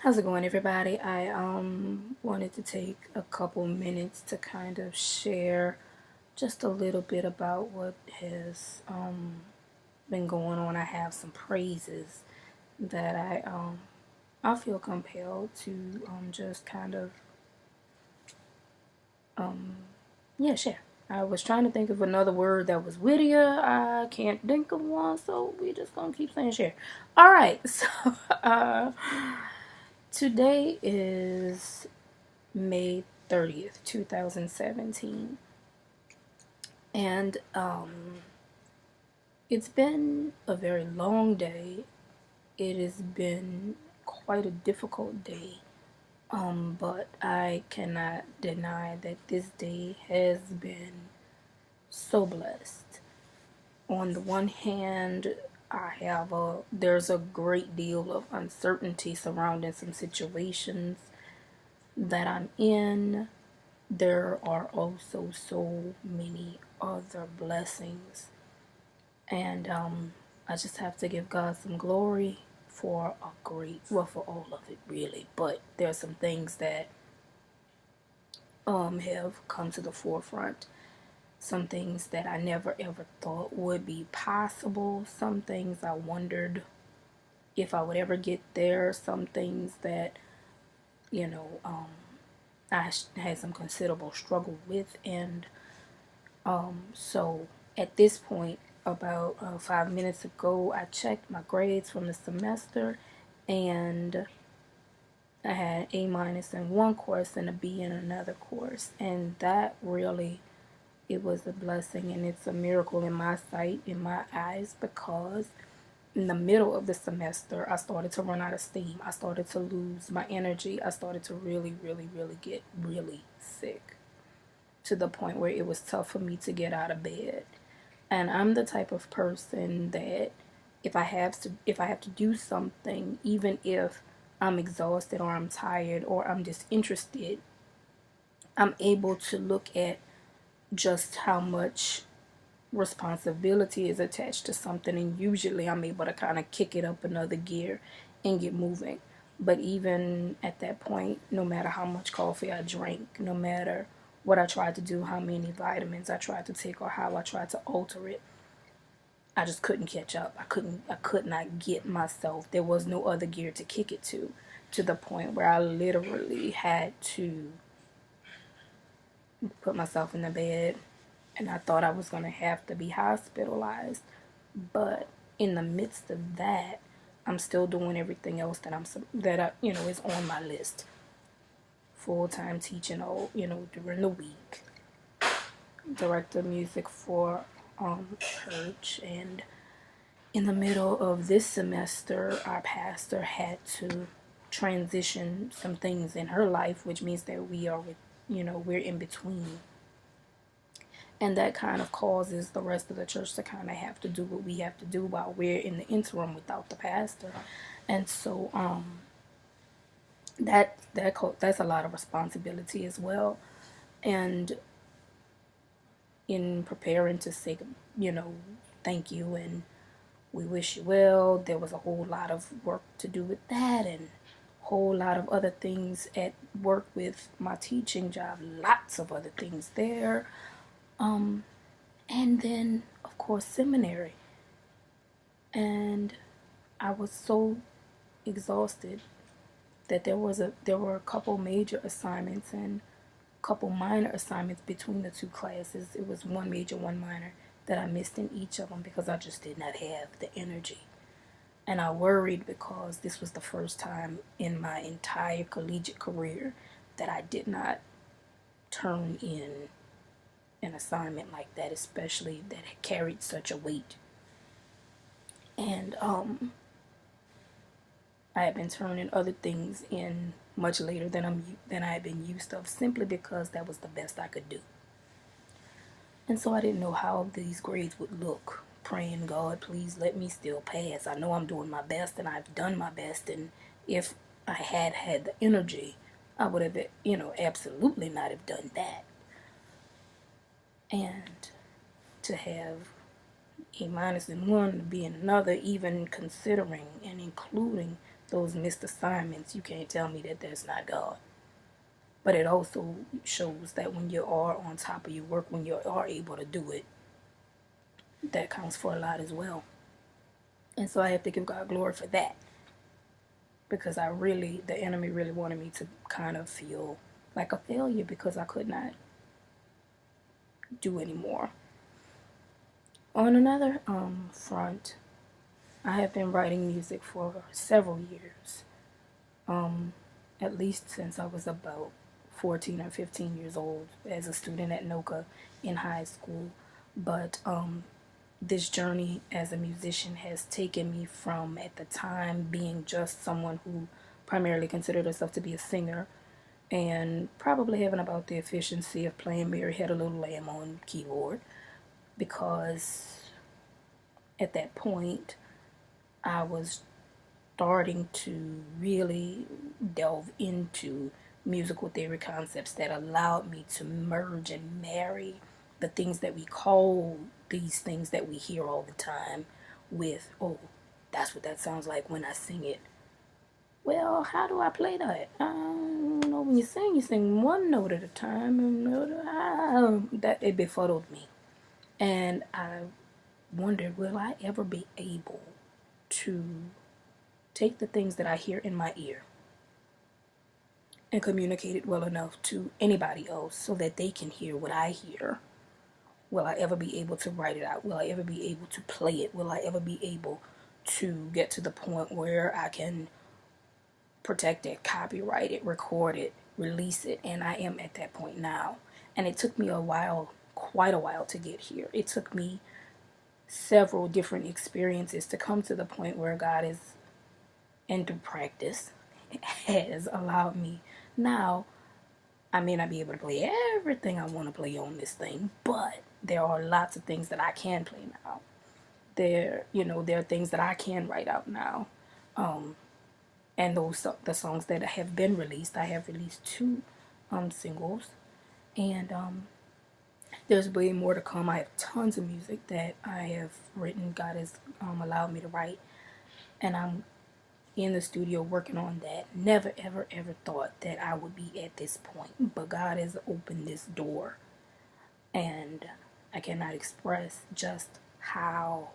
How's it going, everybody? I wanted to take a couple minutes to kind of share just a little bit about what has been going on. I have some praises that I feel compelled to just kind of share. I was trying to think of another word that was wittier. I can't think of one, so we just gonna keep saying share. All right, so today is May 30th, 2017. And it's been a very long day. It has been quite a difficult day. But I cannot deny that this day has been so blessed. On the one hand, there's a great deal of uncertainty surrounding some situations that I'm in. There are also so many other blessings, and I just have to give God some glory for for all of it, really. But there are some things that have come to the forefront, some things that I never ever thought would be possible, some things I wondered if I would ever get there, some things that you know I had some considerable struggle with. And so at this point, about 5 minutes ago, I checked my grades from the semester, and I had A minus in one course and a B in another course. And that really, it was a blessing, and it's a miracle in my sight, in my eyes, because in the middle of the semester, I started to run out of steam. I started to lose my energy. I started to really, really, really get really sick, to the point where it was tough for me to get out of bed. And I'm the type of person that if I have to do something, even if I'm exhausted or I'm tired or I'm disinterested, I'm able to look at just how much responsibility is attached to something, and usually I'm able to kind of kick it up another gear and get moving. But even at that point, no matter how much coffee I drank, no matter what I tried to do, how many vitamins I tried to take, or how I tried to alter it, I just couldn't catch up. I could not get myself. There was no other gear to kick it to the point where I literally had to put myself in the bed, and I thought I was going to have to be hospitalized. But in the midst of that, I'm still doing everything else is on my list. Full-time teaching all, during the week. Director of music for church. And in the middle of this semester, our pastor had to transition some things in her life, which means that we're in between. And that kind of causes the rest of the church to kind of have to do what we have to do while we're in the interim without the pastor. And so that's a lot of responsibility as well. And in preparing to say, thank you and we wish you well, there was a whole lot of work to do with that, and a whole lot of other things at work with my teaching job, lots of other things there. And then, of course, seminary. And I was so exhausted that there were a couple major assignments and a couple minor assignments between the two classes. It was one major, one minor, that I missed in each of them because I just did not have the energy. And I worried because this was the first time in my entire collegiate career that I did not turn in an assignment like that, especially that carried such a weight. And I had been turning other things in much later than I had been used of, simply because that was the best I could do. And so I didn't know how these grades would look. Praying, God, please let me still pass. I know I'm doing my best, and I've done my best. And if I had had the energy, I would have, absolutely not have done that. And to have A minus in one, B in another, even considering and including those missed assignments, you can't tell me that that's not God. But it also shows that when you are on top of your work, when you are able to do it, that counts for a lot as well. And so I have to give God glory for that. Because the enemy really wanted me to kind of feel like a failure because I could not do anymore. On another front, I have been writing music for several years. At least since I was about 14 or 15 years old as a student at NOCA in high school. But this journey as a musician has taken me from, at the time, being just someone who primarily considered herself to be a singer and probably having about the efficiency of playing Mary Had a Little Lamb on keyboard, because at that point I was starting to really delve into musical theory concepts that allowed me to merge and marry the things that we call these things that we hear all the time with, oh, that's what that sounds like when I sing it. Well, how do I play that? I don't know. When you sing one note at a time, and that it befuddled me. And I wondered, will I ever be able to take the things that I hear in my ear and communicate it well enough to anybody else so that they can hear what I hear? Will I ever be able to write it out? Will I ever be able to play it? Will I ever be able to get to the point where I can protect it, copyright it, record it, release it? And I am at that point now. And it took me a while, quite a while, to get here. It took me several different experiences to come to the point where God is, and through practice, has allowed me. Now, I may not be able to play everything I want to play on this thing, but there are lots of things that I can play now. There are things that I can write out now. And the songs that have been released, I have released 2 singles, and there's way more to come. I have tons of music that I have written. God has allowed me to write, and I'm in the studio working on that. Never, ever, ever thought that I would be at this point, but God has opened this door, and I cannot express just how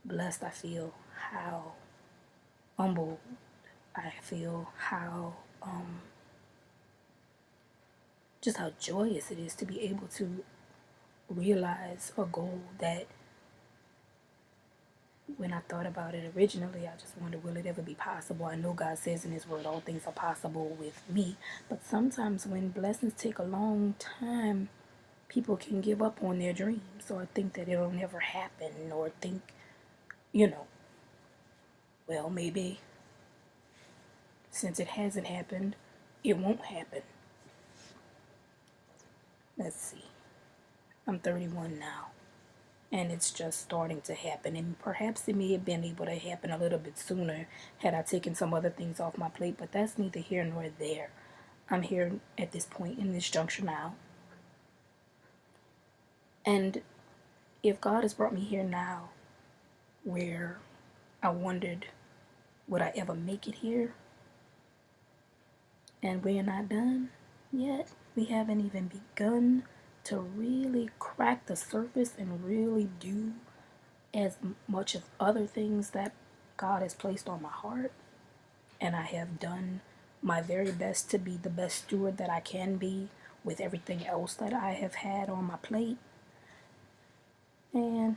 blessed I feel, how humbled I feel, how just how joyous it is to be able to realize a goal that, when I thought about it originally, I just wondered, will it ever be possible? I know God says in His Word, all things are possible with me. But sometimes when blessings take a long time, people can give up on their dreams or think that it'll never happen, or think, well, maybe since it hasn't happened, it won't happen. Let's see. I'm 31 now. And it's just starting to happen. And perhaps it may have been able to happen a little bit sooner had I taken some other things off my plate. But that's neither here nor there. I'm here at this point in this juncture now. And if God has brought me here now, where I wondered, would I ever make it here? And we're not done yet. We haven't even begun to really crack the surface and really do as much of other things that God has placed on my heart. And I have done my very best to be the best steward that I can be with everything else that I have had on my plate. And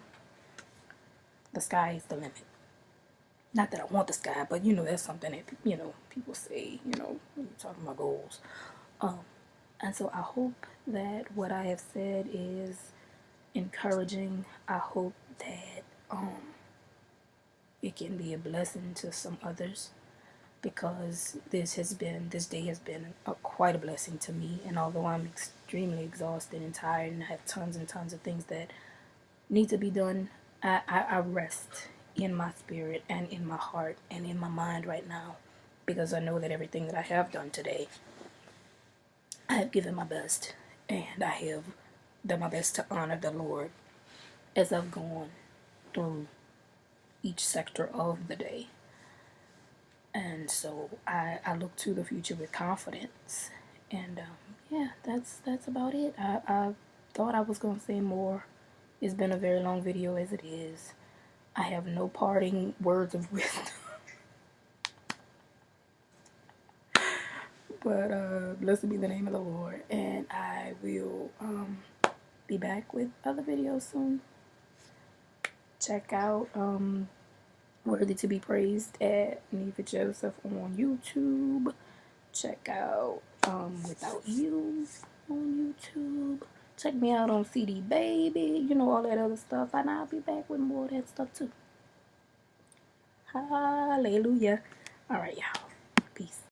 the sky is the limit. Not that I want the sky, but that's something that people say, when you're talking about goals. And so I hope that what I have said is encouraging. I hope that it can be a blessing to some others, because this day has been quite a blessing to me. And although I'm extremely exhausted and tired and I have tons and tons of things that need to be done, I rest in my spirit and in my heart and in my mind right now, because I know that everything that I have done today, I have given my best, and I have done my best to honor the Lord as I've gone through each sector of the day. And so I look to the future with confidence. And yeah, that's about it. I thought I was gonna say more. It's been a very long video as it is. I have no parting words of wisdom. But blessed be the name of the Lord. And I will be back with other videos soon. Check out Worthy to Be Praised at Neva Joseph on YouTube. Check out Without You on YouTube. Check me out on CD Baby. You know, all that other stuff. And I'll be back with more of that stuff too. Hallelujah. All right, y'all. Peace.